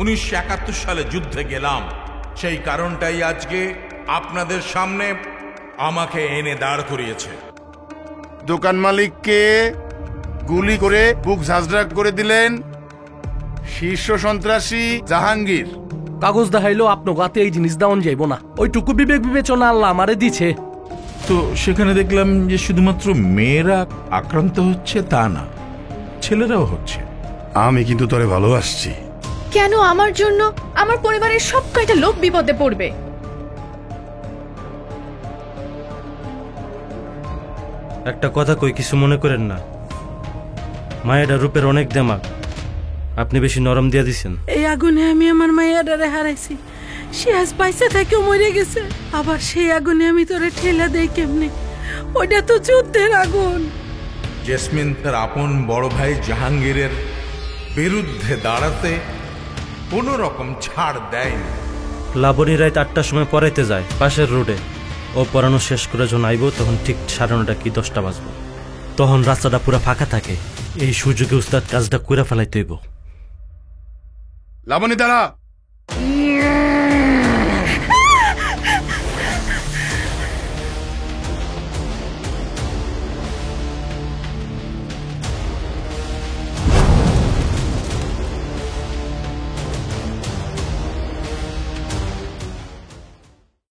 1971 সালে যুদ্ধে গেলাম, সেই কারণটাই আজকে আপনাদের সামনে আমাকে এনে দাঁড় করিয়েছে। দোকান মালিককে গুলি করে বুক ঝাঁঝরা করে দিলেন শীর্ষ সন্ত্রাসী জাহাঙ্গীর। কাগজ দেখাইলো আপনার গাতে এই জিনিস দেওয়ান যাইব না, ওইটুকু বিবেক বিবেচনা আল্লাহ আমারে দিছে। তো সেখানে দেখলাম যে শুধুমাত্র মেয়েরা আক্রান্ত হচ্ছে তা না, ছেলেরাও হচ্ছে। আমি কিন্তু তোরে ভালোবাসছি। কেন আমার জন্য আমার পরিবারের সব কয়টা লোক বিপদে পড়বে? একটা কথা কই, কিছু মনে করেন না। মায়েরা রূপের অনেক দেমাক, আপনি বেশি নরম দিয়া দিছেন। এই আগুনে আমি আমার মায়েরারে হারাইছি, সে আজ পয়সা থেকে মরে গেছে। আবার সেই আগুনে আমি তোরে ঠেলা দেই কেমনে? ওইটা তো যুদ্ধের আগুন। জেসমিন তার আপন বড় ভাই জাহাঙ্গীরের বিরুদ্ধে দাঁড়াতে কোনো রকম ছাড় দেয়নি। লাবণী রাত 8টার সময় পড়াইতে যায় পাশের রোডে। ও পড়ানো শেষ করে যখন আইব তখন ঠিক 9:30 কি 10টা বাজবো। তখন রাস্তাটা পুরো ফাঁকা থাকে। এই সুযোগে উস্তাদ কাজটা করে ফেলাইতে হইব। লাবণী দাঁড়া।